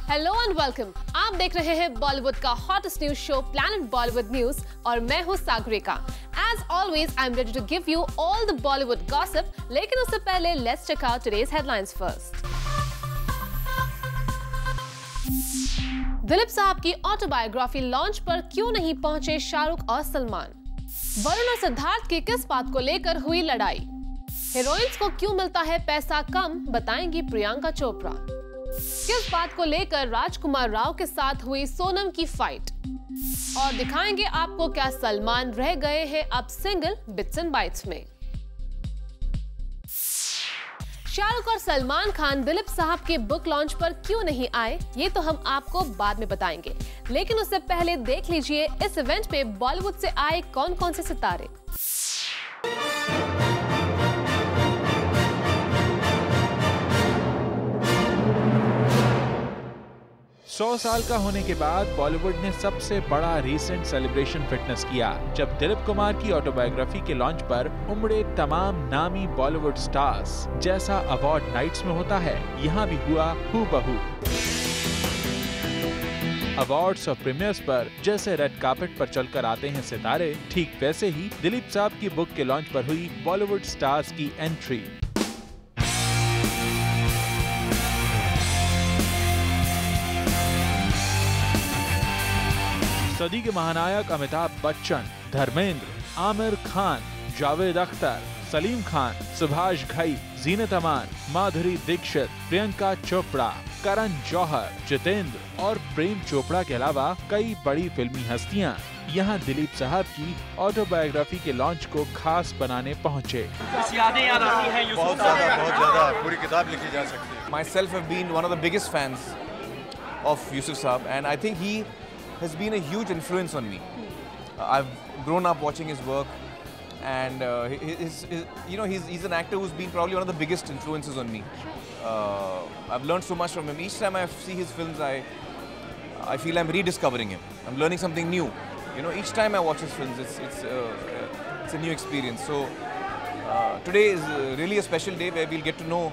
Hello and welcome. आप देख रहे हैं बॉलीवुड का hottest news show planet Bollywood news और मैं हूं Sagarika. As always, I'm ready to give you all the Bollywood gossip. लेकिन उससे पहले let's check out today's headlines first. Dilip साहब की ऑटोबायोग्राफी लॉन्च पर क्यों नहीं पहुंचे शाहरुख और सलमान? वरुण और सिद्धार्थ की किस बात को लेकर हुई लड़ाई? हीरोइंस को क्यों मिलता है पैसा कम, बताएंगी प्रियंका चोपड़ा। किस बात को लेकर राजकुमार राव के साथ हुई सोनम की फाइट? और दिखाएंगे आपको क्या सलमान रह गए हैं अब सिंगल बिट्स एंड बाइट्स में। शाहरुख और सलमान खान दिलीप साहब के बुक लॉन्च पर क्यों नहीं आए, ये तो हम आपको बाद में बताएंगे। लेकिन उससे पहले देख लीजिए इस इवेंट पे बॉलीवुड से आए कौन कौन से सितारे। 100 साल का होने के बाद बॉलीवुड ने सबसे बड़ा रीसेंट सेलिब्रेशन फिटनेस किया जब दिलीप कुमार की ऑटोबायोग्राफी के लॉन्च पर उमड़े तमाम नामी बॉलीवुड स्टार्स। जैसा अवार्ड नाइट्स में होता है, यहाँ भी हुआ हूबहू। अवार्ड्स और प्रीमियर्स पर जैसे रेड कार्पेट पर चलकर आते हैं सितारे, ठीक वैसे ही दिलीप साहब की बुक के लॉन्च पर हुई बॉलीवुड स्टार्स की एंट्री। सदी के महानायक अमिताभ बच्चन, धर्मेंद्र, आमिर खान, जावेद अख्तर, सलीम खान, सुभाष घई, जीनत अमान, माधुरी दीक्षित, प्रियंका चोपड़ा, करण जौहर, जितेंद्र और प्रेम चोपड़ा के अलावा कई बड़ी फिल्मी हस्तियां यहाँ दिलीप साहब की ऑटोबायोग्राफी के लॉन्च को खास बनाने पहुँचे। यादें याद आती हैं बहुत ज्यादा पूरी किताब लिखी जा सकती है। Myself have been one of the biggest fans of Yusuf Saab, and I think he has been a huge influence on me. I've grown up watching his work, and he's an actor who's been probably one of the biggest influences on me. I've learned so much from him. Each time I see his films, I feel I'm rediscovering him. I'm learning something new. Each time I watch his films, it's a new experience. So today is really a special day where we'll get to know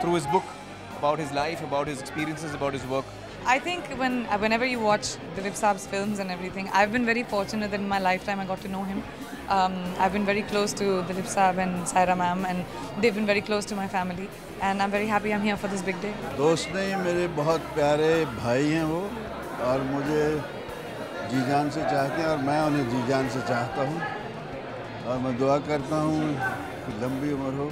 through his book about his life, about his experiences, about his work. I think whenever you watch Dilip Saab's films and everything, I've been very fortunate that in my lifetime I got to know him. I've been very close to Dilip Saab and Saira ma'am, and they've been very close to my family, and I'm very happy I'm here for this big day. दोस्त नहीं, मेरे बहुत प्यारे भाई हैं वो, और मुझे जी जान से चाहते हैं और मैं उन्हें जी जान से चाहता हूँ, और मैं दुआ करता हूँ कि लंबी उम्र हो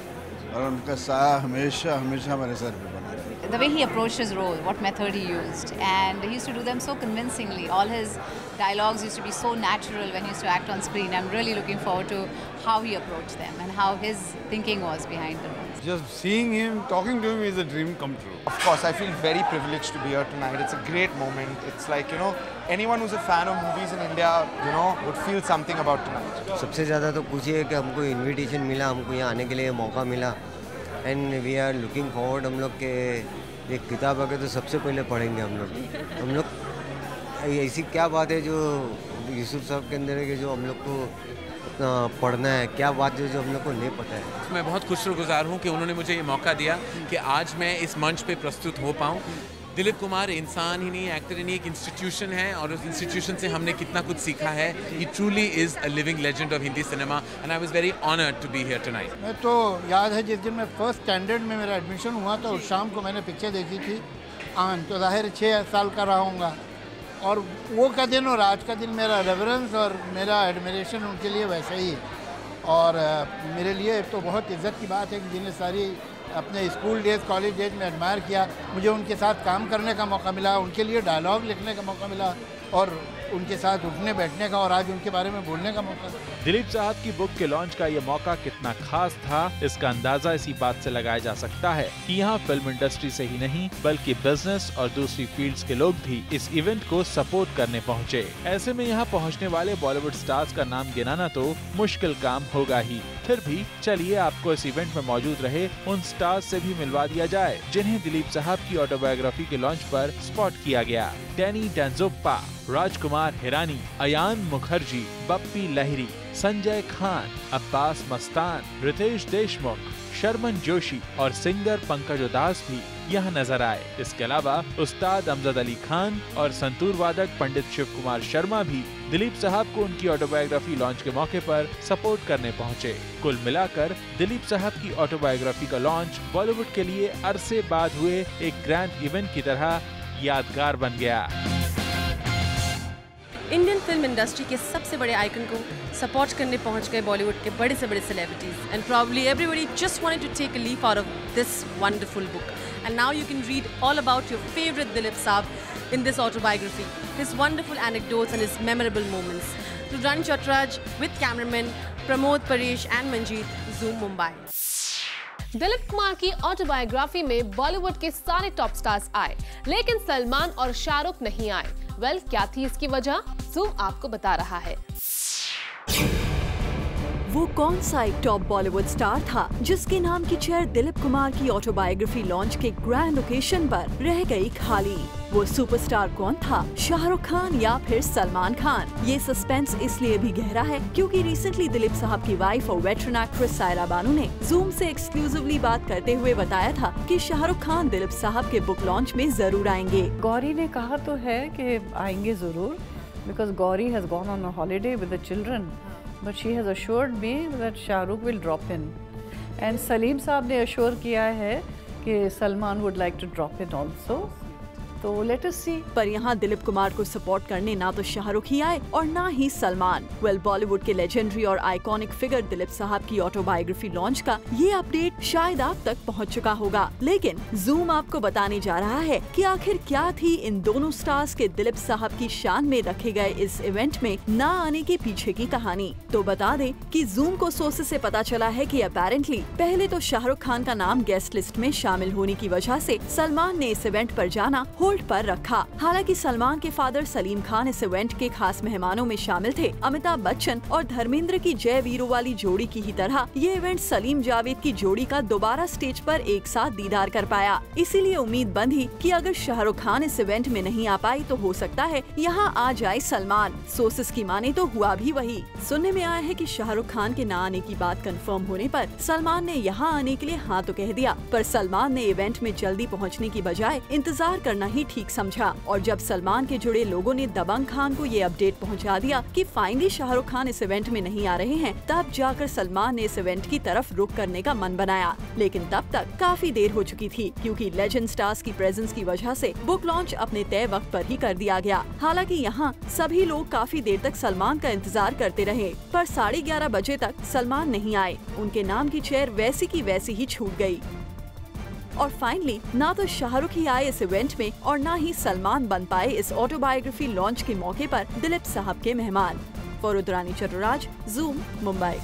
और उनका साया हमेशा हमेशा मेरे सर पे बना रहे। The way he approached his role, what method he used, and he used to do them so convincingly. All his dialogues used to be so natural when he used to act on screen. I'm really looking forward to how he approached them and how his thinking was behind the roles. Just seeing him, talking to him is a dream come true. Of course, I feel very privileged to be here tonight. It's a great moment. It's like, anyone who's a fan of movies in India, would feel something about tonight. सबसे ज़्यादा तो पूछिए कि हमको invitation मिला, हमको यहाँ आने के लिए मौका मिला, and we are looking forward. हम लोग के एक किताब आके तो सबसे पहले पढ़ेंगे हम लोग ऐसी क्या बात है जो यूसुफ साहब के अंदर है कि जो हम लोग को पढ़ना है, क्या बात है जो हम लोग को नहीं पता है। मैं बहुत खुशगुजार हूँ कि उन्होंने मुझे ये मौका दिया कि आज मैं इस मंच पे प्रस्तुत हो पाऊँ। दिलीप कुमार इंसान ही नहीं, एक्टर ही नहीं, एक इंस्टीट्यूशन है, और उस इंस्टीट्यूशन से हमने कितना कुछ सीखा है। He truly is a living legend of Hindi cinema, and I was very honoured to be here tonight. मैं तो याद है जिस दिन मैं फर्स्ट स्टैंडर्ड में मेरा एडमिशन हुआ था, उस शाम को मैंने पिक्चर देखी थी आन, तो जाहिर 6 साल का रहा हूँगा, और वो का दिन और आज का दिन मेरा रेवरेंस और मेरा एडमिरेशन उनके लिए वैसा ही है। और मेरे लिए तो बहुत इज़्ज़त की बात है कि जिन्हें सारी अपने स्कूल डेज, कॉलेज डेज में एडमायर किया, मुझे उनके साथ काम करने का मौका मिला, उनके लिए डायलॉग लिखने का मौका मिला, और उनके साथ उठने बैठने का, और आज उनके बारे में बोलने का मौका। दिलीप साहब की बुक के लॉन्च का ये मौका कितना खास था, इसका अंदाजा इसी बात से लगाया जा सकता है कि यहाँ फिल्म इंडस्ट्री से ही नहीं बल्कि बिजनेस और दूसरी फील्ड्स के लोग भी इस इवेंट को सपोर्ट करने पहुँचे। ऐसे में यहाँ पहुँचने वाले बॉलीवुड स्टार्स का नाम गिनाना तो मुश्किल काम होगा ही। फिर भी चलिए आपको इस इवेंट में मौजूद रहे उन स्टार्स से भी मिलवा दिया जाए जिन्हें दिलीप साहब की ऑटोबायोग्राफी के लॉन्च पर स्पॉट किया गया। डैनी डेंजोप्पा, राजकुमार हिरानी, अयान मुखर्जी, बप्पी लहिरी, संजय खान, अब्बास मस्तान, रितेश देशमुख, शर्मन जोशी और सिंगर पंकज उदास भी यहाँ नजर आए। इसके अलावा उस्ताद अमजद अली खान और संतूर वादक पंडित शिव कुमार शर्मा भी दिलीप साहब को उनकी ऑटोबायोग्राफी लॉन्च के मौके पर सपोर्ट करने पहुंचे। कुल मिलाकर दिलीप साहब की ऑटोबायोग्राफी का लॉन्च बॉलीवुड के लिए अरसे बाद हुए एक ग्रैंड इवेंट की तरह यादगार बन गया। इंडियन फिल्म इंडस्ट्री के सबसे बड़े आइकन को सपोर्ट करने पहुंच गए बॉलीवुड के बड़े से बड़े celebrities and probably everybody just wanted to take a leaf out of this wonderful book and now you can read all about your favourite Dilip Sahab in this autobiography, his wonderful anecdotes and his memorable moments. Rudrani Chaturaj with cameramen Pramod, Paresh and Manjeet, Zoom Mumbai. Dilip Kumar की autobiography में बॉलीवुड के सारे top stars आए, लेकिन सलमान और शाहरुख नहीं आए। Well, क्या थी इसकी वजह? ज़ूम आपको बता रहा है। वो कौन सा एक टॉप बॉलीवुड स्टार था जिसके नाम की चेयर दिलीप कुमार की ऑटोबायोग्राफी लॉन्च के ग्रैंड ओकेशन पर रह गई खाली? वो सुपरस्टार कौन था, शाहरुख खान या फिर सलमान खान? ये सस्पेंस इसलिए भी गहरा है क्योंकि रिसेंटली दिलीप साहब की वाइफ और वेटरन एक्ट्रेस सायरा बानू ने जूम से एक्सक्लूसिवली बात करते हुए बताया था कि शाहरुख खान दिलीप साहब के बुक लॉन्च में जरूर आएंगे। गौरी ने कहा तो है कि आएंगे जरूर, because Gauri has gone on a holiday with the children, but she has assured me that Shahrukh will drop in, and Salim साहब ने अश्योर किया है कि Salman would like to drop in also. तो लेट अस सी। पर यहाँ दिलीप कुमार को सपोर्ट करने ना तो शाहरुख ही आए और ना ही सलमान। वेल, बॉलीवुड के लेजेंडरी और आइकॉनिक फिगर दिलीप साहब की ऑटोबायोग्राफी लॉन्च का ये अपडेट शायद आप तक पहुँच चुका होगा, लेकिन जूम आपको बताने जा रहा है कि आखिर क्या थी इन दोनों स्टार्स के दिलीप साहब की शान में रखे गए इस इवेंट में न आने के पीछे की कहानी। तो बता दें कि जूम को सोर्सेस से पता चला है कि अपेरेंटली पहले तो शाहरुख खान का नाम गेस्ट लिस्ट में शामिल होने की वजह से सलमान ने इस इवेंट पर जाना होल्ड पर रखा। हालांकि सलमान के फादर सलीम खान इस इवेंट के खास मेहमानों में शामिल थे। अमिताभ बच्चन और धर्मेंद्र की जय वीरू वाली जोड़ी की ही तरह ये इवेंट सलीम जावेद की जोड़ी का दोबारा स्टेज पर एक साथ दीदार कर पाया। इसीलिए उम्मीद बंधी कि अगर शाहरुख खान इस इवेंट में नहीं आ पाई तो हो सकता है यहाँ आ जाए सलमान। सोर्सेस की माने तो हुआ भी वही। सुनने में आया है कि शाहरुख खान के न आने की बात कंफर्म होने पर सलमान ने यहाँ आने के लिए हाँ तो कह दिया, पर सलमान ने इवेंट में जल्दी पहुँचने की बजाय इंतजार करना ही ठीक समझा। और जब सलमान के जुड़े लोगों ने दबंग खान को ये अपडेट पहुंचा दिया कि फाइनली शाहरुख खान इस इवेंट में नहीं आ रहे हैं, तब जाकर सलमान ने इस इवेंट की तरफ रुख करने का मन बनाया। लेकिन तब तक काफी देर हो चुकी थी क्योंकि लेजेंड स्टार्स की प्रेजेंस की वजह से बुक लॉन्च अपने तय वक्त पर ही कर दिया गया। हालांकि यहाँ सभी लोग काफी देर तक सलमान का इंतजार करते रहे, पर 11:30 बजे तक सलमान नहीं आए। उनके नाम की चेयर वैसी की वैसी ही छूट गयी और फाइनली ना तो शाहरुख ही आए इस इवेंट में और ना ही सलमान बन पाए इस ऑटोबायोग्राफी लॉन्च के मौके पर दिलीप साहब के मेहमान। रुद्रानी चतुराज, जूम, मुंबई।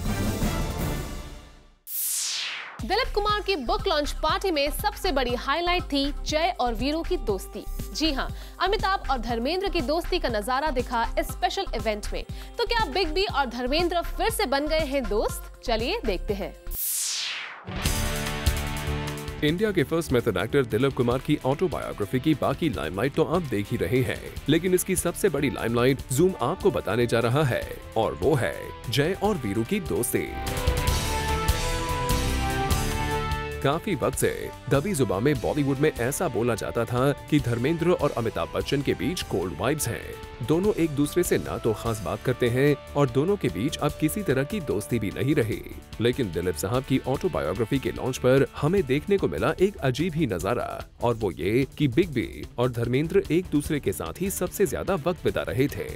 दिलीप कुमार की बुक लॉन्च पार्टी में सबसे बड़ी हाईलाइट थी जय और वीरू की दोस्ती। जी हाँ, अमिताभ और धर्मेंद्र की दोस्ती का नजारा दिखा इस स्पेशल इवेंट में। तो क्या बिग बी और धर्मेंद्र फिर से बन गए हैं दोस्त? चलिए देखते हैं। इंडिया के first method actor Dilip Kumar की ऑटोबायोग्राफी की बाकी लाइमलाइट तो आप देख ही रहे हैं, लेकिन इसकी सबसे बड़ी लाइमलाइट जूम आपको बताने जा रहा है और वो है जय और वीरू की दोस्ती। काफी वक्त से दबी जुबान में बॉलीवुड में ऐसा बोला जाता था कि धर्मेंद्र और अमिताभ बच्चन के बीच कोल्ड वाइब्स हैं। दोनों एक दूसरे से ना तो खास बात करते हैं और दोनों के बीच अब किसी तरह की दोस्ती भी नहीं रही। लेकिन दिलीप साहब की ऑटोबायोग्राफी के लॉन्च पर हमें देखने को मिला एक अजीब ही नजारा, और वो ये कि बिग बी और धर्मेंद्र एक दूसरे के साथ ही सबसे ज्यादा वक्त बिता रहे थे।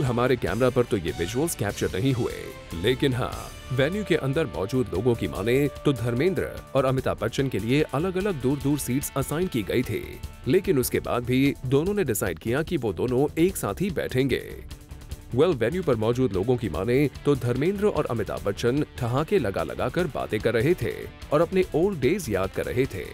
हमारे कैमरा पर तो ये विजुअल्स कैप्चर नहीं हुए, लेकिन हाँ, वेन्यू के अंदर मौजूद लोगों की माने तो धर्मेंद्र और अमिताभ बच्चन के लिए अलग अलग दूर दूर सीट्स असाइन की गई थी, लेकिन उसके बाद भी दोनों ने डिसाइड किया कि वो दोनों एक साथ ही बैठेंगे। वेन्यू पर मौजूद लोगों की माने तो धर्मेंद्र और अमिताभ बच्चन ठहाके लगा लगा कर बातें कर रहे थे और अपने ओल्ड डेज याद कर रहे थे।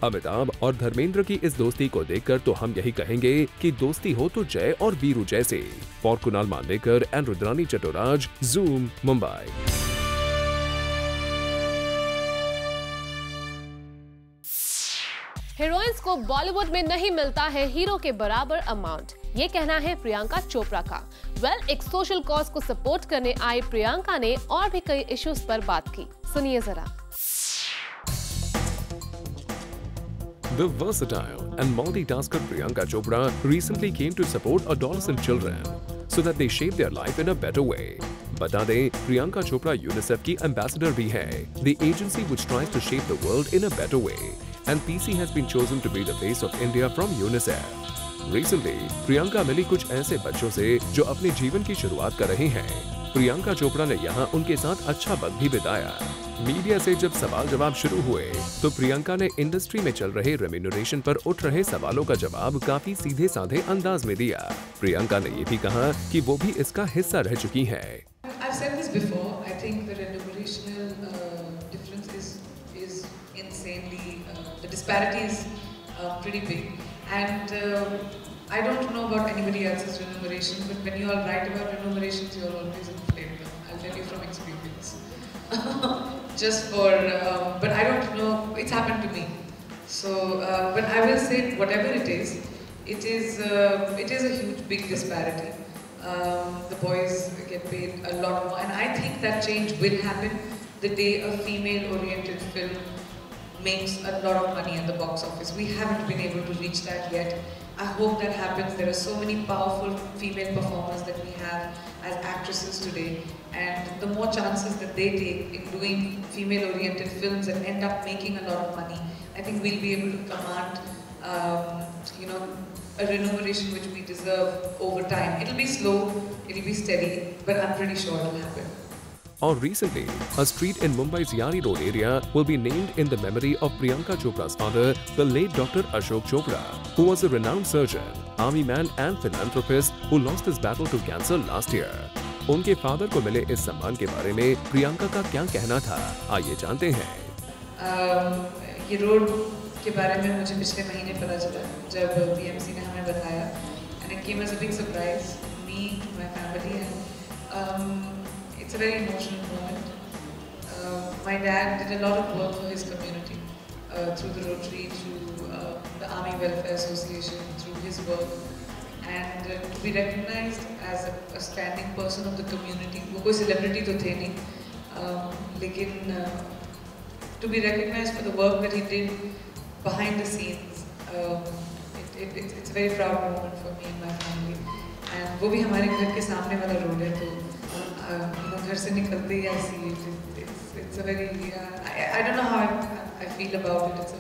अमिताभ और धर्मेंद्र की इस दोस्ती को देखकर तो हम यही कहेंगे कि दोस्ती हो तो जय और वीरू जैसे। For Kunal Mandekar and Rudrani Chatoraj, zoom, Mumbai. Heroines को बॉलीवुड में नहीं मिलता है हीरो के बराबर अमाउंट, ये कहना है प्रियंका चोपड़ा का। एक सोशल कॉज को सपोर्ट करने आई प्रियंका ने और भी कई इश्यूज पर बात की, सुनिए जरा। The versatile and multitasker Priyanka Chopra recently came to support adolescent children so that they shape their life in a better way. बता दें, प्रियंका चोपड़ा यूनिसेफ की एम्बेसडर भी है, the agency which tries to shape the world in a better way, and PC has been chosen to be the face of India from UNICEF. Recently, Priyanka मिली कुछ ऐसे बच्चों से जो अपने जीवन की शुरुआत कर रहे हैं। प्रियंका चोपड़ा ने यहाँ उनके साथ अच्छा वक्त भी बिताया। मीडिया से जब सवाल जवाब शुरू हुए तो प्रियंका ने इंडस्ट्री में चल रहे रेम्यूनरेशन पर उठ रहे सवालों का जवाब काफी सीधे साधे अंदाज में दिया। प्रियंका ने ये भी कहा कि वो भी इसका हिस्सा रह चुकी है। I've said this before. I think the remunerational difference is insanely, the disparity is pretty big, and I don't know about anybody else's remuneration, but when you all write about remunerations, you all always inflate them. I'll tell you from experience. Just for, but I don't know. It's happened to me. So, but I will say, whatever it is a huge, big disparity. The boys get paid a lot more, and I think that change will happen the day a female-oriented film makes a lot of money at the box office. We haven't been able to reach that yet. I hope that happens. There are so many powerful female performers that we have as actresses today, and the more chances that they take in doing female-oriented films and end up making a lot of money, I think we'll be able to command, a remuneration which we deserve over time. It'll be slow, it'll be steady, but I'm pretty sure it'll happen. Or recently, a street in Mumbai's Yari Road area will be named in the memory of Priyanka Chopra's father, the late Dr. Ashok Chopra, who was a renowned surgeon, army man and philanthropist who lost his battle to cancer last year. उनके father को मिले इस सम्मान के बारे में प्रियंका का क्या कहना था, आइए जानते हैं। ये रोड के बारे में मुझे पिछले महीने पता चला जब BMC ने हमें बताया, and it came as a big surprise to me, to my family, and it's a very emotional moment. My dad did a lot of work for his community through the Rotary, through the Army Welfare Association, through his work, and to be recognized as a standing person of the community. वो कोई celebrity तो थे नहीं, लेकिन to be recognized for the work that he did behind the scenes, it's a very proud moment for me and my family. And वो भी हमारे घर के सामने वाला रोड है, तो घर से निकलते ही I see it. It's a very, I don't know how I feel about it.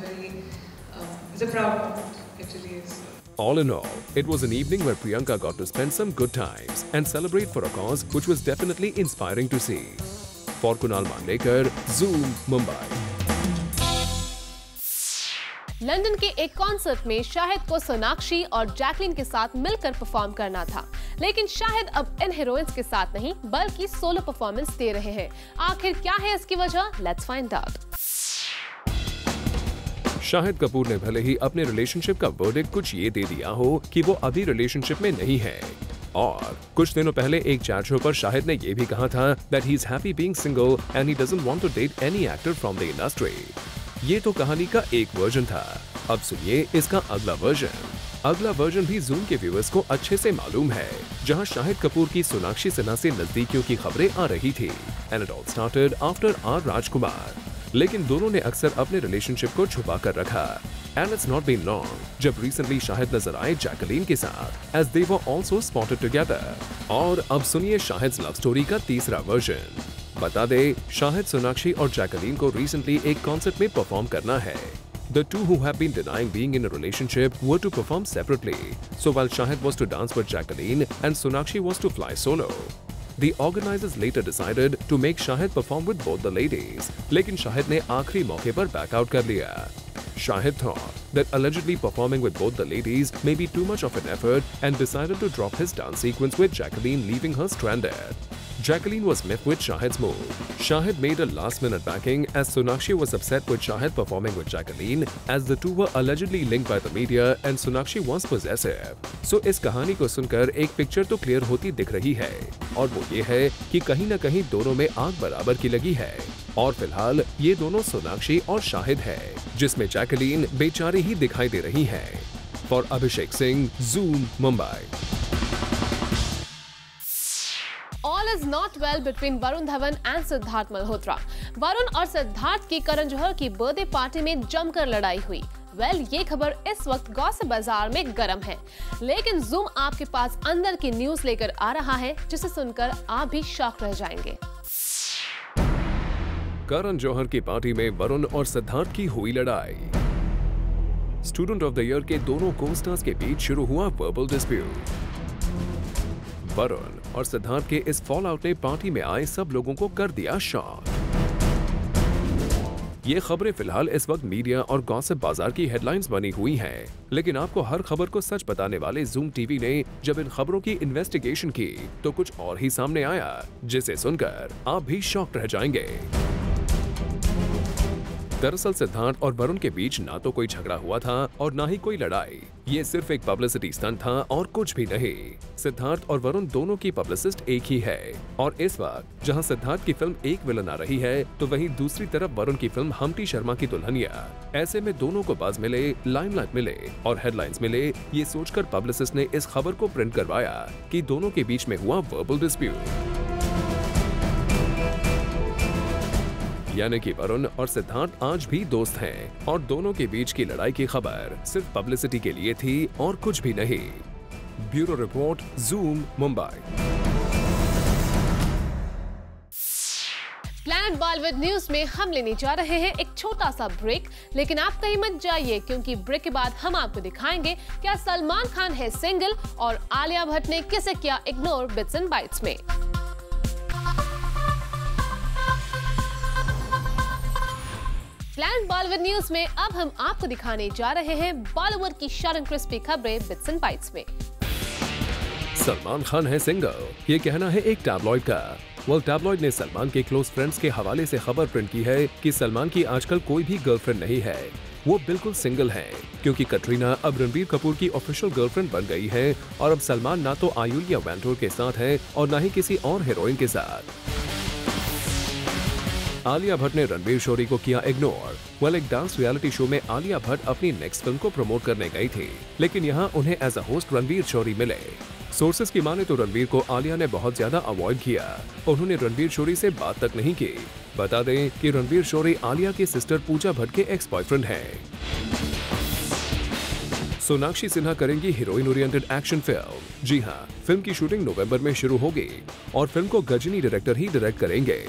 It's a proud moment. It really is. All in all, it was an evening where Priyanka got to spend some good times and celebrate for a cause which was definitely inspiring to see. For Kunal Mandekar, Zoom, Mumbai. London के एक concert में शाहिद को सोनाक्षी और Jacqueline के साथ मिलकर perform करना था, लेकिन शाहिद अब इन हीरोइंस के साथ नहीं बल्कि सोलो परफॉर्मेंस दे रहे हैं। आखिर क्या है इसकी वजह? Let's find out. Shahid Kapoor ने भले ही अपने रिलेशनशिप का वर्डिक्ट कुछ ये दे दिया हो कि वो अभी रिलेशनशिप में नहीं है, और कुछ दिनों पहले एक चैट शो पर शाहिद ने ये भी कहा था that he is happy being single and he doesn't want to date any actor from the industry. ये तो कहानी का एक वर्जन था, अब सुनिए इसका अगला वर्जन। अगला वर्जन भी जूम के व्यूअर्स को अच्छे से मालूम है, जहां शाहिद कपूर की सोनाक्षी सिन्हा से नजदीकियों की खबरें आ रही थी। And it all started after R. राजकुमार। लेकिन दोनों ने अक्सर अपने रिलेशनशिप को छुपा कर रखा। And it's not been long जब recently शाहिद नजर आए जैकलीन के साथ, as they were also spotted together। और अब सुनिए शाहिद लव स्टोरी का तीसरा वर्जन। बता दे, शाहिद सोनाक्षी और जैकलीन को रिसेंटली एक कॉन्सर्ट में परफॉर्म करना है। The two who have been denying being in a relationship were to perform separately. So while Shahid was to dance with Jacqueline and Sonakshi was to fly solo, the organizers later decided to make Shahid perform with both the ladies. लेकिन शाहिद ने आखिरी मौके पर back out कर लिया। Shahid thought that allegedly performing with both the ladies may be too much of an effort and decided to drop his dance sequence with Jacqueline, leaving her stranded. Jacqueline was miffed with Shahid's move. Shahid made a last-minute backing as Sonakshi was upset with Shahid performing with Jacqueline, as the two were allegedly linked by the media and Sonakshi was possessive. So इस कहानी को सुनकर एक picture तो clear होती दिख रही है, और वो ये है कि कहीं न कहीं दोनों में आग बराबर की लगी है। और फिलहाल ये दोनों सोनाक्षी और शाहिद है, जिसमें जैकलीन बेचारी ही दिखाई दे रही है। For Abhishek Singh, zoom, Mumbai. All is not well between Varun Dhawan and Siddharth Malhotra. Varun और सिद्धार्थ की करण जौहर की बर्थडे पार्टी में जमकर लड़ाई हुई। ये खबर इस वक्त गॉसिप बाजार में गर्म है, लेकिन ज़ूम आपके पास अंदर की न्यूज लेकर आ रहा है, जिसे सुनकर आप भी शॉक रह जाएंगे। करण जौहर की पार्टी में वरुण और सिद्धार्थ की हुई लड़ाई। स्टूडेंट ऑफ द ईयर के दोनों को-स्टार्स के बीच शुरू हुआ वर्बल डिस्प्यूट। वरुण और सिद्धार्थ के इस फॉल आउट ने पार्टी में आए सब लोगों को कर दिया शॉक। ये खबरें फिलहाल इस वक्त मीडिया और गॉसिप बाजार की हेडलाइंस बनी हुई हैं, लेकिन आपको हर खबर को सच बताने वाले ज़ूम टीवी ने जब इन खबरों की इन्वेस्टिगेशन की तो कुछ और ही सामने आया, जिसे सुनकर आप भी शॉक रह जाएंगे। दरअसल सिद्धार्थ और वरुण के बीच ना तो कोई झगड़ा हुआ था और ना ही कोई लड़ाई। ये सिर्फ एक पब्लिसिटी स्टंट था और कुछ भी नहीं। सिद्धार्थ और वरुण दोनों की पब्लिसिस्ट एक ही है और इस वक्त जहां सिद्धार्थ की फिल्म एक विलन आ रही है, तो वहीं दूसरी तरफ वरुण की फिल्म हम्टी शर्मा की दुल्हनिया। ऐसे में दोनों को बज़ मिले, लाइमलाइट मिले और हेडलाइंस मिले, ये सोचकर पब्लिसिस्ट ने इस खबर को प्रिंट करवाया कि दोनों के बीच में हुआ वर्बल डिस्प्यूट। यानी कि वरुण और सिद्धार्थ आज भी दोस्त हैं और दोनों के बीच की लड़ाई की खबर सिर्फ पब्लिसिटी के लिए थी और कुछ भी नहीं। Bureau report, zoom, Mumbai. Planet Bollywood news में हम लेने जा रहे हैं एक छोटा सा ब्रेक, लेकिन आप कहीं मत जाइए, क्योंकि ब्रेक के बाद हम आपको दिखाएंगे क्या सलमान खान है सिंगल और आलिया भट्ट ने किसे किया इग्नोर बिट्स एंड बाइट्स में। प्लैनेट बॉलीवुड न्यूज में अब हम आपको दिखाने जा रहे हैं बॉलीवुड की शॉर्ट एंड क्रिस्पी खबरें बिट्स एंड बाइट्स में। सलमान खान है सिंगल, ये कहना है एक टैबलॉइड का। टैबलॉइड ने सलमान के क्लोज फ्रेंड्स के हवाले से खबर प्रिंट की है कि सलमान की आजकल कोई भी गर्लफ्रेंड नहीं है, वो बिल्कुल सिंगल हैं, क्योंकि कटरीना अब रणबीर कपूर की ऑफिशियल गर्लफ्रेंड बन गई है और अब सलमान ना तो आयुलिया वेंटोर के साथ है और ना ही किसी और हीरोइन के साथ। आलिया भट्ट ने रणबीर शोरी को किया इग्नोर। एक डांस रियलिटी शो में आलिया भट्ट अपनी नेक्स्ट फिल्म को प्रमोट करने गई थी, लेकिन यहाँ उन्हें एज अ होस्ट रणबीर शोरी मिले। सोर्सेज की माने तो रणबीर को आलिया ने बहुत ज्यादा अवॉइड किया, उन्होंने रणबीर शोरी से बात तक नहीं की। बता दें कि रणबीर शोरी आलिया की सिस्टर पूजा भट्ट के एक्स बॉयफ्रेंड हैं। सोनाक्षी सिन्हा करेंगी हीरोइन ओरिएंटेड एक्शन फिल्म। जी हाँ, फिल्म की शूटिंग नवंबर में शुरू होगी और फिल्म को गजनी डायरेक्टर ही डायरेक्ट करेंगे।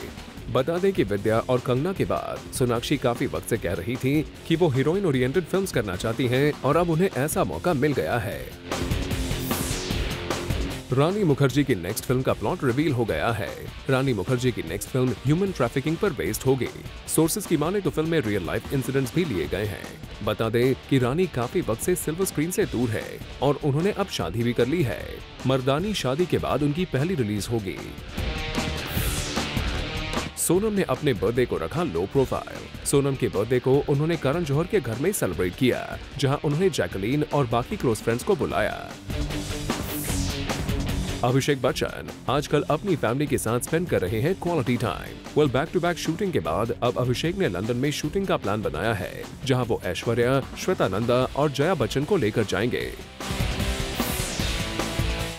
बता दें कि विद्या और कंगना के बाद सोनाक्षी काफी वक्त से कह रही थी कि वो हीरोइन ओरिएंटेड फिल्म्स करना चाहती हैं और अब उन्हें ऐसा मौका मिल गया है। रानी मुखर्जी की नेक्स्ट फिल्म का प्लॉट रिवील हो गया है। रानी मुखर्जी की नेक्स्ट फिल्म ह्यूमन ट्रैफिकिंग पर बेस्ड होगी। सोर्सेज की माने तो फिल्म में रियल लाइफ इंसिडेंट्स भी लिए गए हैं। बता दें कि रानी काफी वक्त से सिल्वर स्क्रीन से दूर है और उन्होंने अब शादी भी कर ली है। मर्दानी शादी के बाद उनकी पहली रिलीज होगी। सोनम ने अपने बर्थडे को रखा लो प्रोफाइल। सोनम के बर्थडे को उन्होंने करण जौहर के घर में सेलिब्रेट किया, जहां उन्होंने जैकलीन और बाकी क्लोज फ्रेंड्स को बुलाया। अभिषेक बच्चन आजकल अपनी फैमिली के साथ स्पेंड कर रहे हैं quality time. Back to back shooting के बाद अब अभिषेक ने लंदन में शूटिंग का प्लान बनाया है, जहां वो ऐश्वर्या, श्वेता नंदा और जया बच्चन को लेकर जाएंगे।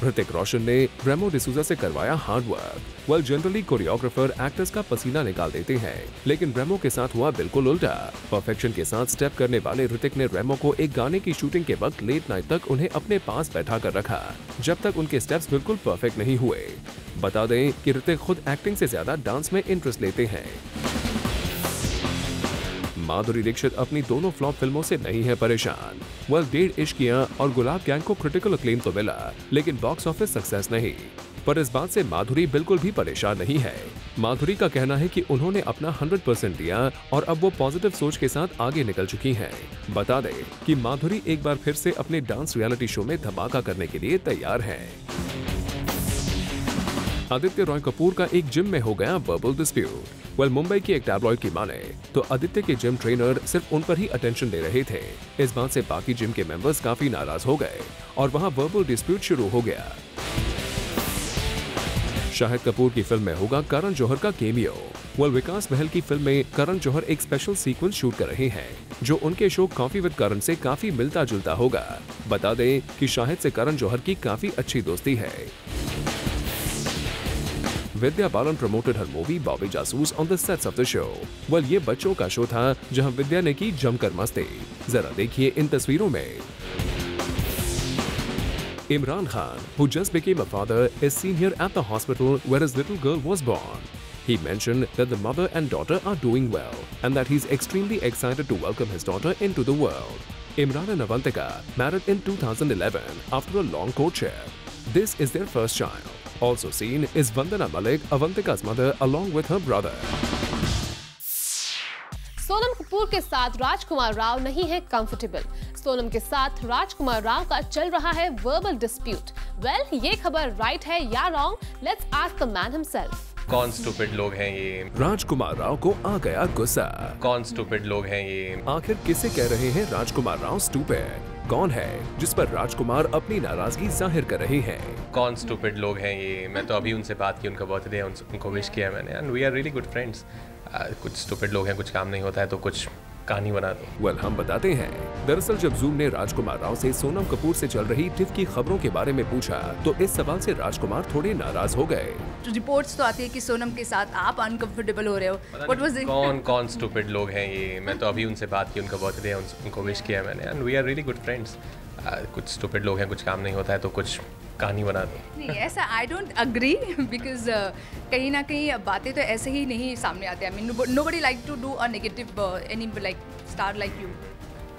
ऋतिक रोशन ने रेमो डिसूजा से करवाया hard work. Generally choreographer actors का पसीना निकाल देते हैं, लेकिन रेमो के साथ हुआ बिल्कुल उल्टा। परफेक्शन के साथ स्टेप करने वाले ऋतिक ने रेमो को एक गाने की शूटिंग के वक्त लेट नाइट तक उन्हें अपने पास बैठा कर रखा, जब तक उनके स्टेप्स बिल्कुल परफेक्ट नहीं हुए। बता दें कि ऋतिक खुद एक्टिंग से ज्यादा डांस में इंटरेस्ट लेते हैं। माधुरी दीक्षित अपनी दोनों फ्लॉप फिल्मों से नहीं है परेशान। 1.5 इश्कियां और गुलाब गैंग को क्रिटिकल अक्लेम तो मिला, लेकिन बॉक्स ऑफिस सक्सेस नहीं। पर इस बात से माधुरी बिल्कुल भी परेशान नहीं है। माधुरी का कहना है कि उन्होंने अपना 100% दिया और अब वो पॉजिटिव सोच के साथ आगे निकल चुकी हैं। बता दें कि माधुरी एक बार फिर से अपने डांस रियलिटी शो में धमाका करने के लिए तैयार हैं। आदित्य रॉय कपूर का एक जिम में हो गया वर्बल डिस्प्यूट। मुंबई की एक टैबलॉइड की माने तो आदित्य के जिम ट्रेनर सिर्फ उन पर ही अटेंशन दे रहे थे। इस बात से बाकी जिम के मेंबर्स काफी नाराज हो गए और वहां वर्बल डिस्प्यूट शुरू हो गया। शाहिद कपूर की फिल्म में होगा करण जौहर का केमियो। विकास महल की फिल्म में करण जौहर एक स्पेशल सीक्वेंस शूट कर रहे हैं जो उनके शो कॉफी विद करण से काफी मिलता जुलता होगा। बता दें कि शाहिद से करण जौहर की काफी अच्छी दोस्ती है। Vidya Balan promoted her movie Bobby Jasoos on the sets of the show. ये बच्चों का शो था जहां विद्या ने की जमकर मस्ती। जरा देखिए इन तस्वीरों में। Imran Khan, who just became a father, is seen here at the hospital where his little girl was born. He mentioned that the mother and daughter are doing well and that he's extremely excited to welcome his daughter into the world. Imran and Avantika married in 2011 after a long courtship. This is their first child. Also seen is Vandana Malik, Avantika's mother, along with her brother. Sonam Kapoor के साथ राजकुमार राव नहीं है comfortable. Sonam के साथ राजकुमार राव का चल रहा है वर्बल डिस्प्यूट। ये खबर राइट है या wrong? Let's ask the man himself. कौन स्टूपिड लोग हैं ये? राजकुमार राव को आ गया गुस्सा। कौन स्टूपिड लोग हैं ये? आखिर किसे कह रहे हैं राजकुमार राव स्टूपिड? कौन है जिस पर राजकुमार अपनी नाराजगी जाहिर कर रहे हैं? कौन स्टूपिड लोग हैं ये? मैं तो अभी उनसे बात की, उनका बर्थडे है, उनको विश किया मैंने and we are really good friends. कुछ स्टूपिड लोग हैं, कुछ काम नहीं होता है तो कुछ कहानी बना दो। हम बताते हैं। दरअसल जब जूम ने राजकुमार राव से सोनम कपूर से चल रही टिफ की खबरों के बारे में पूछा तो इस सवाल से राजकुमार थोड़े नाराज हो गए। रिपोर्ट्स तो आती है कि सोनम के साथ आप अनकंफर्टेबल हो रहे हो। What was it? कौन स्टूपिड लोग हैं ये? मैं तो अभी उनसे बात की, उनका बर्थडे है, उनको विश किया मैंने and we are really good friends. कुछ स्टूपिड लोग हैं, कुछ काम नहीं होता है तो कुछ कहानी बना दो। नहीं, ऐसा आई डोंट अग्री बिकॉज कहीं ना कहीं बातें तो ऐसे ही नहीं सामने आते। I mean nobody like to do a negative any like star like you.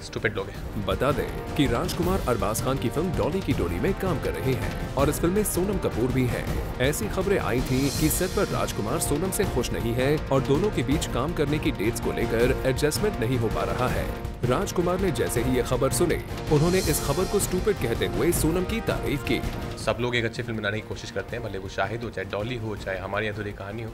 Stupid लोग हैं। बता दें कि राजकुमार अरबाज खान की फिल्म डॉली की डोली में काम कर रहे हैं और इस फिल्म में सोनम कपूर भी हैं। ऐसी खबरें आई थी कि सेट पर राजकुमार सोनम से खुश नहीं है और दोनों के बीच काम करने की डेट्स को लेकर एडजस्टमेंट नहीं हो पा रहा है। राजकुमार ने जैसे ही ये खबर सुनी, उन्होंने इस खबर को स्टूपिड कहते हुए सोनम की तारीफ की। सब लोग एक अच्छी फिल्म बनाने की कोशिश करते हैं, भले वो शाहिद हो, चाहे डॉली हो, चाहे हमारी अधूरी कहानी हो,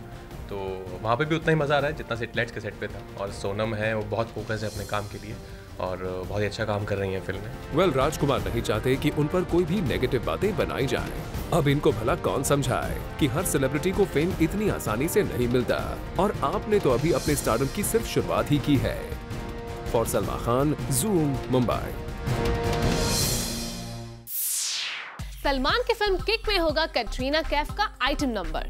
तो वहाँ पे भी उतना ही मज़ा आ रहा है जितना सेटेलाइट्स के सेट पे था। और सोनम है, वो बहुत फोकस है अपने काम के लिए और बहुत ही अच्छा काम कर रही हैं फिल्म में। राजकुमार नहीं चाहते कि उन पर कोई भी नेगेटिव बातें बनाई जाए। अब इनको भला कौन समझाए कि हर सेलिब्रिटी को फेम इतनी आसानी से नहीं मिलता और आपने तो अभी अपने स्टारडम की सिर्फ शुरुआत ही की है। For Salma Khan, zoom, Mumbai. सलमान की फिल्म किक में होगा कैटरीना कैफ का आइटम नंबर।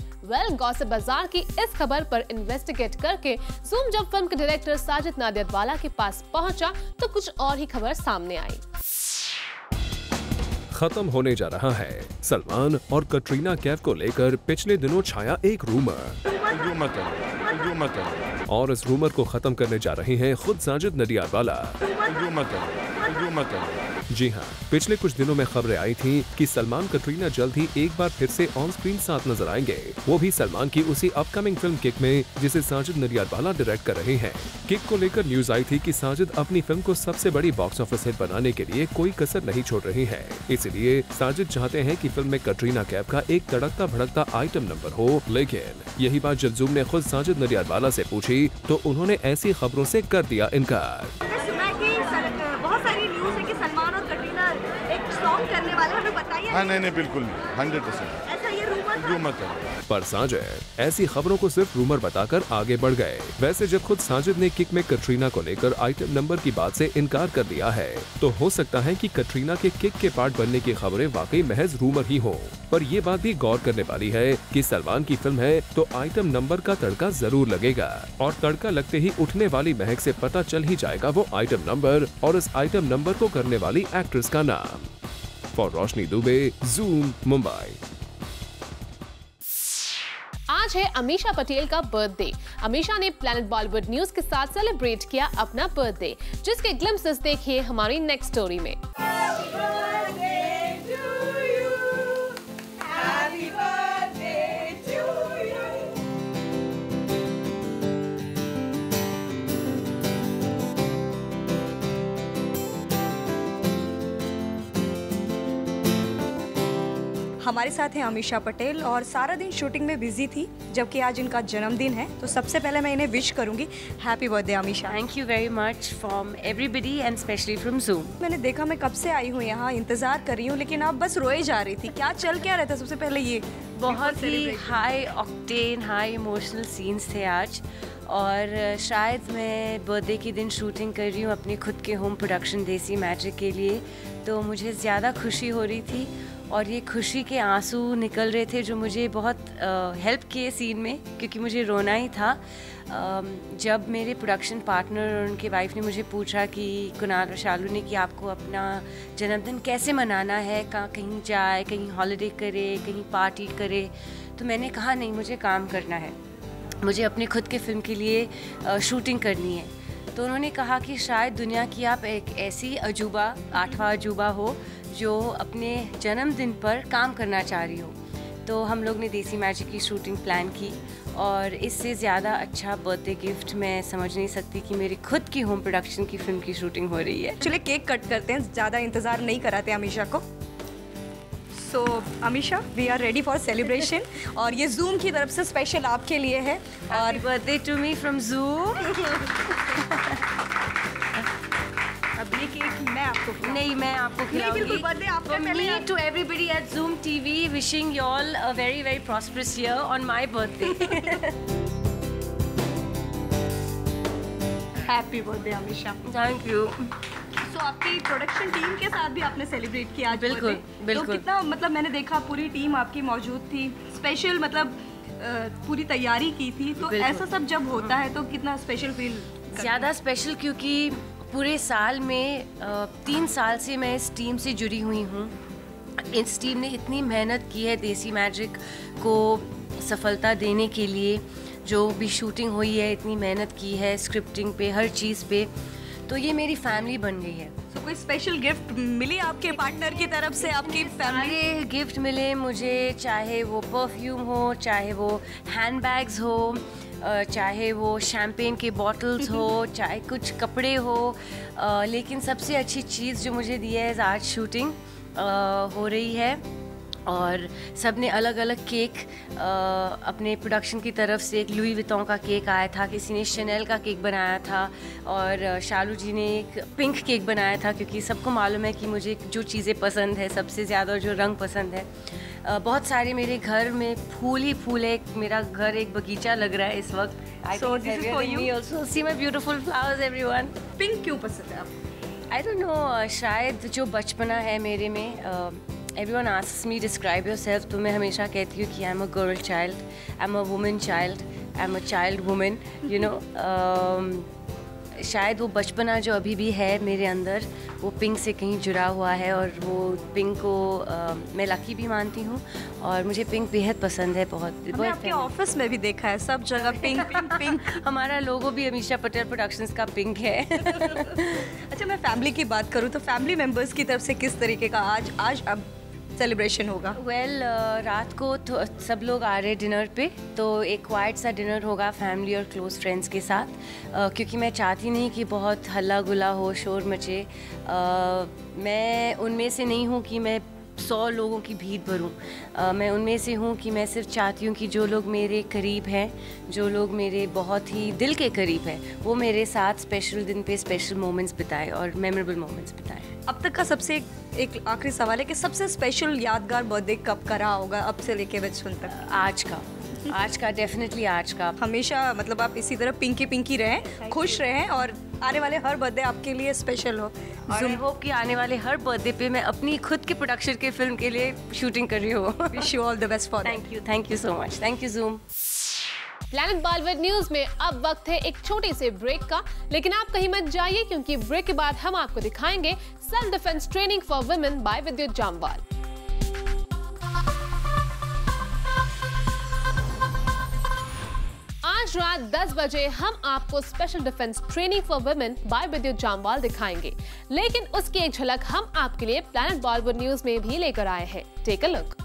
गॉसिप बाजार की इस खबर पर इन्वेस्टिगेट करके जूम जब फिल्म के डायरेक्टर साजिद नाडियाडवाला के पास पहुंचा तो कुछ और ही खबर सामने आई। खत्म होने जा रहा है। सलमान और कैटरीना कैफ को लेकर पिछले दिनों छाया एक रूमर और इस रूमर को खत्म करने जा रहे हैं खुद साजिद नाडियाडवाला। जी हाँ, पिछले कुछ दिनों में खबरें आई थी कि सलमान कैटरीना जल्द ही एक बार फिर से ऑन स्क्रीन साथ नजर आएंगे, वो भी सलमान की उसी अपकमिंग फिल्म किक में जिसे साजिद नाडियाडवाला डायरेक्ट कर रहे हैं। किक को लेकर न्यूज आई थी कि साजिद अपनी फिल्म को सबसे बड़ी बॉक्स ऑफिस हिट बनाने के लिए कोई कसर नहीं छोड़ रही है। इसलिए साजिद चाहते हैं कि फिल्म में कैटरीना कैफ का एक तड़कता भड़कता आइटम नंबर हो। लेकिन यही बात जब जूम ने खुद साजिद नाडियाडवाला से पूछी तो उन्होंने ऐसी खबरों से कर दिया इनकार। बहुत सारी न्यूज़ है कि सलमान और कैटरीना एक सॉन्ग करने वाले, हमें बताइए। हाँ, नहीं बिल्कुल नहीं, 100% ऐसा ये रूमर है। पर साजिद ऐसी खबरों को सिर्फ रूमर बताकर आगे बढ़ गए। वैसे जब खुद साजिद ने किक में कैटरीना को लेकर आइटम नंबर की बात से इनकार कर दिया है तो हो सकता है कि कैटरीना के किक के पार्ट बनने की खबरें वाकई महज रूमर ही हो। पर ये बात भी गौर करने वाली है कि सलमान की फिल्म है तो आइटम नंबर का तड़का जरूर लगेगा और तड़का लगते ही उठने वाली महक से पता चल ही जाएगा वो आइटम नंबर और इस आइटम नंबर को करने वाली एक्ट्रेस का नाम। For Roshni Dubey, zoom, Mumbai. आज है अमीषा पटेल का बर्थडे। अमीषा ने प्लैनेट बॉलीवुड न्यूज के साथ सेलिब्रेट किया अपना बर्थडे, जिसके ग्लिम्प्सेस देखिए हमारी नेक्स्ट स्टोरी में। हमारे साथ हैं अमीषा पटेल और सारा दिन शूटिंग में बिजी थी, जबकि आज इनका जन्मदिन है। तो सबसे पहले मैं इन्हें विश करूंगी happy birthday Amisha. Thank you very much from everybody and specially from zoom. मैंने देखा, मैं कब से आई हूँ यहाँ, इंतजार कर रही हूँ, लेकिन आप बस रोए जा रही थी। क्या चल क्या रहा था सबसे पहले? ये बहुत ही high octane, high emotional scenes थे आज, और शायद मैं बर्थडे के दिन शूटिंग कर रही हूँ अपने खुद के होम प्रोडक्शन देसी मैजिक के लिए, तो मुझे ज़्यादा खुशी हो रही थी और ये खुशी के आंसू निकल रहे थे जो मुझे बहुत हेल्प किए सीन में, क्योंकि मुझे रोना ही था। जब मेरे प्रोडक्शन पार्टनर और उनके वाइफ ने मुझे पूछा कि कुणाल और शालू ने कि आपको अपना जन्मदिन कैसे मनाना है, कहीं जाए, कहीं हॉलिडे करे, कहीं पार्टी करे, तो मैंने कहा नहीं, मुझे काम करना है, मुझे अपने खुद के फिल्म के लिए शूटिंग करनी है। तो उन्होंने कहा कि शायद दुनिया की आप एक ऐसी अजूबा, 8वां अजूबा हो जो अपने जन्मदिन पर काम करना चाह रही हो। तो हम लोग ने देसी मैजिक की शूटिंग प्लान की, और इससे ज़्यादा अच्छा बर्थडे गिफ्ट मैं समझ नहीं सकती कि मेरी खुद की होम प्रोडक्शन की फिल्म की शूटिंग हो रही है। चलिए केक कट करते हैं, ज़्यादा इंतज़ार नहीं कराते अमीषा को। So Ameesha, we are ready for celebration, और ये जूम की तरफ से स्पेशल आपके लिए है। और birthday to me from Zoom. अब ये केक मैं आपको नहीं, मैं आपको खिलाऊंगी। बिल्कुल, बर्थडे आपका पहले। To everybody at Zoom TV, wishing you all a very very prosperous year on my birthday. Happy birthday Amisha. Thank you. तो आपकी प्रोडक्शन टीम के साथ भी आपने सेलिब्रेट किया आज? बिल्कुल, बिल्कुल। तो कितना, मतलब मैंने देखा पूरी टीम आपकी मौजूद थी, स्पेशल मतलब पूरी तैयारी की थी, तो ऐसा सब जब होता है तो कितना स्पेशल फील? ज़्यादा स्पेशल, क्योंकि पूरे साल में 3 साल से मैं इस टीम से जुड़ी हुई हूँ। इस टीम ने इतनी मेहनत की है देसी मैजिक को सफलता देने के लिए, जो भी शूटिंग हुई है इतनी मेहनत की है, स्क्रिप्टिंग पे, हर चीज़ पे, तो ये मेरी फैमिली बन गई है। तो कोई स्पेशल गिफ्ट मिली आपके पार्टनर की तरफ से? आपकी फैमिली सारे गिफ्ट मिले मुझे, चाहे वो परफ्यूम हो, चाहे वो हैंडबैग्स हो, चाहे वो शैम्पेन के बॉटल्स हो, चाहे कुछ कपड़े हो, लेकिन सबसे अच्छी चीज़ जो मुझे दी है आज शूटिंग हो रही है, और सब ने अलग अलग केक अपने प्रोडक्शन की तरफ से। एक लुई विटॉन का केक आया था, किसी ने शनेल का केक बनाया था, और शालू जी ने एक पिंक केक बनाया था, क्योंकि सबको मालूम है कि मुझे जो चीज़ें पसंद है सबसे ज़्यादा, जो रंग पसंद है। बहुत सारे मेरे घर में फूल ही फूल है, मेरा घर एक बगीचा लग रहा है इस वक्त। So this is for you. Also see my beautiful flowers, everyone. Pink क्यों पसंद है आपको? I don't know, शायद जो बचपना है मेरे में। Everyone asks me describe yourself, तो मैं हमेशा कहती हूँ कि I'm a girl child, I'm a woman child, I'm a child woman, you know. शायद वो बचपना जो अभी भी है मेरे अंदर, वो पिंक से कहीं जुड़ा हुआ है, और वो पिंक को मैं लकी भी मानती हूँ, और मुझे पिंक बेहद पसंद है। बहुत आपके ऑफिस में भी देखा है, सब जगह पिंक पिंक पिंक। हमारा लोगो भी अमीषा पटेल प्रोडक्शंस का पिंक है। अच्छा, मैं फैमिली की बात करूँ तो फैमिली मेंबर्स की तरफ से किस तरीके का आज अब सेलिब्रेशन होगा? रात को तो सब लोग आ रहे डिनर पे, तो एक क्वाइट सा डिनर होगा फैमिली और क्लोज फ्रेंड्स के साथ, क्योंकि मैं चाहती नहीं कि बहुत हल्ला गुल्ला हो, शोर मचे। मैं उनमें से नहीं हूँ कि मैं 100 लोगों की भीड़ भरूं। मैं उनमें से हूँ कि मैं सिर्फ चाहती हूँ कि जो लोग मेरे करीब हैं, जो लोग मेरे बहुत ही दिल के करीब हैं, वो मेरे साथ स्पेशल दिन पे स्पेशल मोमेंट्स बिताएं और मेमोरेबल मोमेंट्स बिताएं। अब तक का सबसे एक आखिरी सवाल है कि सबसे स्पेशल यादगार बर्थडे कब का रहा होगा, अब से लेके बचपन तक? आज का डेफिनेटली आज का। हमेशा मतलब आप इसी तरह पिंकी पिंकी रहें, खुश रहें, और आने वाले हर बर्थडे आपके लिए स्पेशल हो। आई होप कि आने वाले हर बर्थडे पे मैं अपनी खुद के प्रोडक्शन के फिल्म के लिए शूटिंग कर रही हूँ। Wish you all the best for thank you so much. Thank you zoom. Planet Bollywood news में अब वक्त है एक छोटे से ब्रेक का, लेकिन आप कहीं मत जाइए, क्योंकि ब्रेक के बाद हम आपको दिखाएंगे self defence training for women bye विद्युत जामवाल। आज रात 10 बजे हम आपको special defence training for women bye विद्युत जामवाल दिखाएंगे, लेकिन उसकी एक झलक हम आपके लिए प्लैनेट बॉलीवुड न्यूज में भी लेकर आए हैं। Take a look.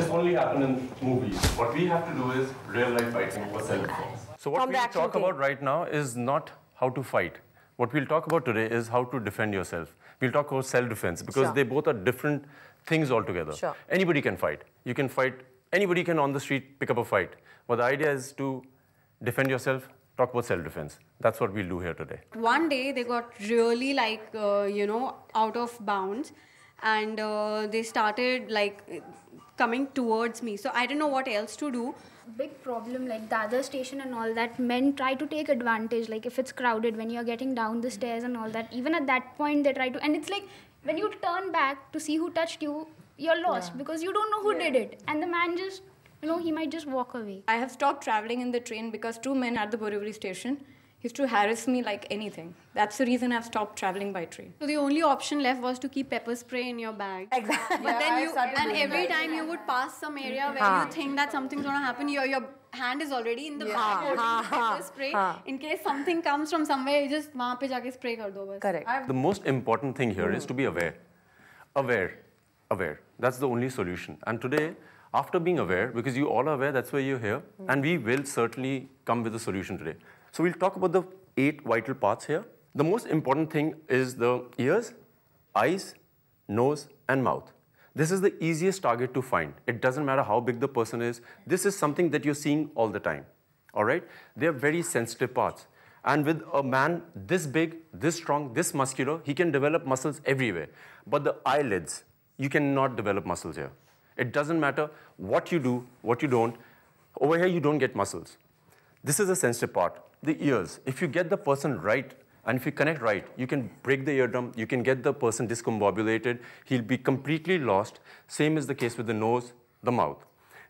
this only happen in movies. What we have to do is real life fighting for self-defense. So what we'll talk about right now is not how to fight. What we'll talk about today is how to defend yourself. We'll talk about self-defense because they both are different things altogether. Sure. Anybody can fight. You can fight, anybody can on the street pick up a fight. But the idea is to defend yourself, talk about self-defense. That's what we'll do here today. One day they got really like, out of bounds, and they started like coming towards me. So I didn't know what else to do. Big problem, like the other station and all that, men try to take advantage, like if it's crowded, when you're getting down the stairs and all that, even at that point they try to, and it's like when you turn back to see who touched you, you're lost because you don't know who did it, and the man just, he might just walk away. I have stopped traveling in the train because two men at the Borivali station used to harass me like anything. That's the reason I've stopped traveling by train. So the only option left was to keep pepper spray in your bag. Exactly. But then every time you would pass some area where you think that something's going to happen, your hand is already in the bag holding pepper spray. In case something comes from somewhere, you just wahan pe jaake spray kar do bas. Correct. The most important thing here is to be aware. Aware. That's the only solution. And today, after being aware, because you all are aware, that's why you're here, and we will certainly come with a solution today. So we'll talk about the 8 vital parts here. The most important thing is the ears, eyes, nose, and mouth. This is the easiest target to find. It doesn't matter how big the person is. This is something that you're seeing all the time, all right? They're very sensitive parts. And with a man this big, this strong, this muscular, he can develop muscles everywhere. But the eyelids, you cannot develop muscles here. It doesn't matter what you do, what you don't. Over here, you don't get muscles. This is a sensitive part. The ears, if you get the person right, and if you connect right, you can break the eardrum, you can get the person discombobulated, he'll be completely lost. Same is the case with the nose, the mouth.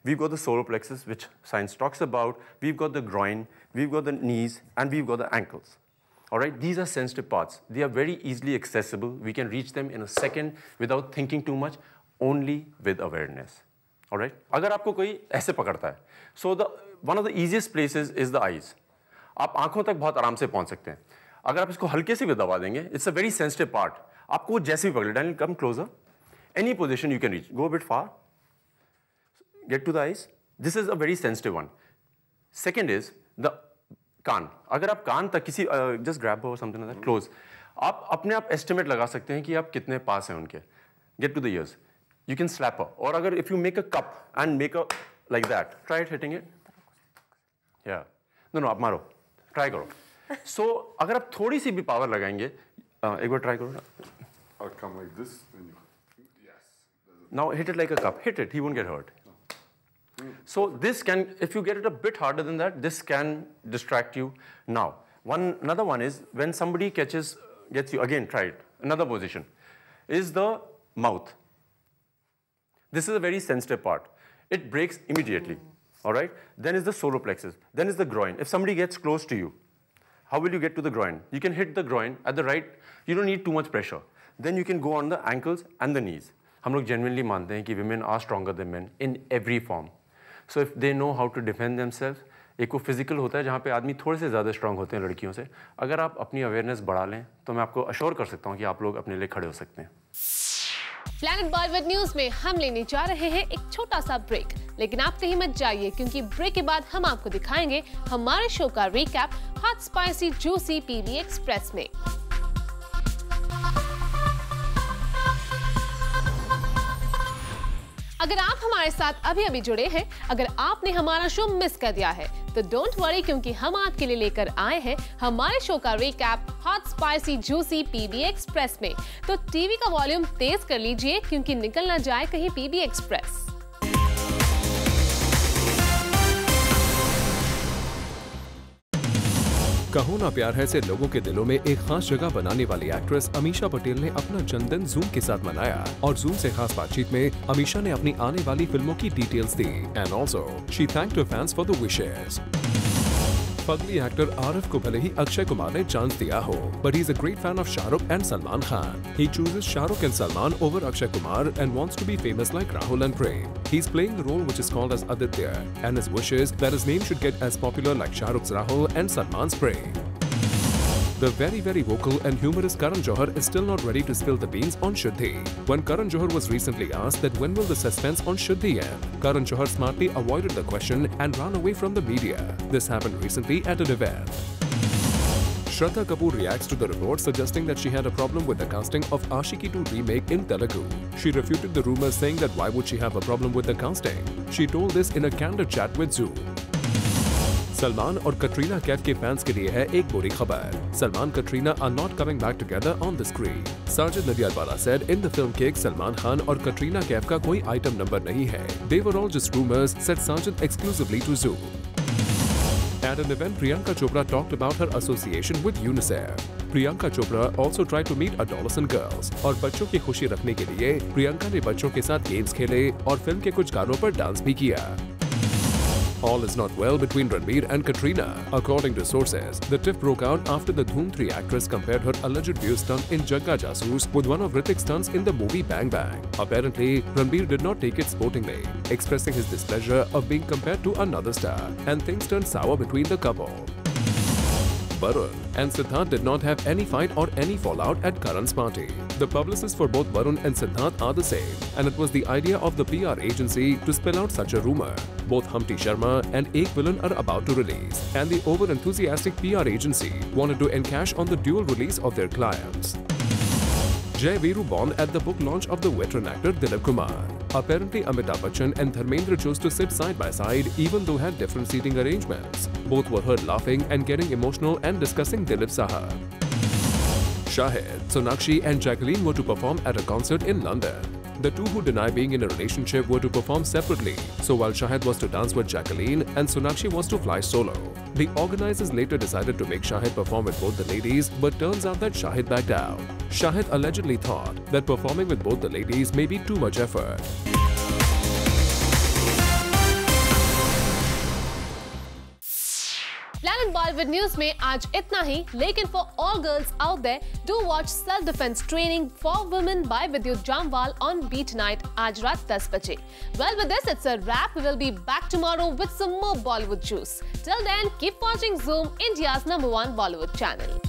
We've got the solar plexus, which science talks about. We've got the groin, we've got the knees, and we've got the ankles. All right, these are sensitive parts. They are very easily accessible. We can reach them in a second without thinking too much, only with awareness. All right? अगर आपको कोई ऐसे पकड़ता है, so one of the easiest places is the eyes. आप आंखों तक बहुत आराम से पहुंच सकते हैं. अगर आप इसको हल्के से भी दबा देंगे, it's a very sensitive part. आपको जैसे भी पकड़े, Daniel, come closer. Any position you can reach. Go a bit far. Get to the eyes. This is a very sensitive one. Second is the कान. अगर आप कान तक किसी just grab or something like that, close. आप अपने आप estimate लगा सकते हैं कि आप कितने पास हैं उनके. Get to the ears. You can slap her. Or अगर if you make a cup and make a like that, try it hitting it. Yeah. No, आप मारो. Try करो. So अगर आप थोड़ी सी भी power लगाएंगे, एक बार try करो ना. I'll come like this. Yes. Now hit it like a cup. Hit it. He won't get hurt. So this can, if you get it a bit harder than that, this can distract you. Now, another one is when somebody gets you, again, try it. Another position is the mouth. This is a very sensitive part. It breaks immediately, all right? Then is the solar plexus. Then is the groin. If somebody gets close to you, how will you get to the groin? You can hit the groin at the right, you don't need too much pressure. Then you can go on the ankles and the knees. हम लोग genuinely मानते हैं कि women are stronger than men in every form. So if they know how to defend themselves, एक वो physical होता है जहाँ पे आदमी थोड़े से ज़्यादा strong होते हैं लड़कियों से. अगर आप अपनी awareness बढ़ा लें, तो मैं आपको assure कर सकता हूँ कि आप लोग अपने लिए खड़े हो सकते हैं. प्लैनेट बॉलीवुड न्यूज में हम लेने जा रहे हैं एक छोटा सा ब्रेक, लेकिन आप कहीं मत जाइए क्योंकि ब्रेक के बाद हम आपको दिखाएंगे हमारे शो का recap hot spicy juicy PB express में. अगर आप हमारे साथ अभी जुड़े हैं, अगर आपने हमारा शो मिस कर दिया है, तो डोंट वरी क्योंकि हम आपके लिए लेकर आए हैं हमारे शो का recap hot spicy juicy PB express में. तो टीवी का वॉल्यूम तेज कर लीजिए क्योंकि निकल ना जाए कहीं पीबी एक्सप्रेस. कहो ना प्यार है से लोगों के दिलों में एक खास जगह बनाने वाली एक्ट्रेस अमीषा पटेल ने अपना जन्मदिन जूम के साथ मनाया और जूम से खास बातचीत में अमीषा ने अपनी आने वाली फिल्मों की details the and also she thanked her fans for the wishes. Fugly actor Arif को भले ही अक्षय कुमार ने चांस दिया हो, but he is a great fan of Shahrukh and Salman Khan. He chooses Shahrukh and Salman over Akshay Kumar and wants to be famous like Rahul and Prem. He's playing the role which is called as Aditya, and his wish is that his name should get as popular like Shahrukh's Rahul and Salman's Prem. The very vocal and humorous Karan Johar is still not ready to spill the beans on Shuddhi. When Karan Johar was recently asked that when will the suspense on Shuddhi end, Karan Johar smartly avoided the question and ran away from the media. This happened recently at an event. Shraddha Kapoor reacts to the report suggesting that she had a problem with the casting of Aashiqui 2 remake in Telugu. She refuted the rumors saying that why would she have a problem with the casting? She told this in a candid chat with Zoom. Salman और कटरीना कैफ के fans के लिए है एक बुरी खबर. Salman Katrina are not coming back together on the screen. Sajid Nadyalwala said in the film cake Salman Khan और कटरीना कैफ का कोई आइटम नंबर नहीं है. They were all just rumors, said Sajid exclusively to Zoom. At an event, Priyanka Chopra talked about her association with UNICEF. Priyanka Chopra also tried to meet adolescent girls और बच्चों की खुशी रखने के लिए प्रियंका ने बच्चों के साथ गेम्स खेले और फिल्म के कुछ गानों पर डांस भी किया. All is not well between Ranbir and Katrina. According to sources, the tiff broke out after the Dhoom 3 actress compared her alleged view stunt in Jagga Jasoos with one of Hrithik's stunts in the movie Bang Bang. Apparently, Ranbir did not take it sportingly, expressing his displeasure of being compared to another star, and things turned sour between the couple. Varun and Siddharth did not have any fight or any fallout at Karan's party. The publicists for both Varun and Siddharth are the same, and it was the idea of the PR agency to spell out such a rumor. Both Humpty Sharma and Ek Villain are about to release, and the over-enthusiastic PR agency wanted to encash on the dual release of their clients. Jai Veeru bombed at the book launch of the veteran actor Dilip Kumar. Apparently, Amitabh Bachchan and Dharmendra chose to sit side by side even though had different seating arrangements. Both were heard laughing and getting emotional and discussing Dilip Saha. Shahid, Sonakshi and Jacqueline were to perform at a concert in London. The two who deny being in a relationship were to perform separately. So while Shahid was to dance with Jacqueline and Sonakshi was to fly solo. The organizers later decided to make Shahid perform with both the ladies, but turns out that Shahid backed out. Shahid allegedly thought that performing with both the ladies may be too much effort. Planet Bollywood News में आज इतना ही, लेकिन for all girls out there, do watch Self Defense Training for Women by Vidyut Jamwal on Beat Tonight आज रात 10 बजे. Well, with this, it's a wrap. We will be back tomorrow with some more Bollywood juice. Till then, keep watching Zoom, India's #1 Bollywood channel.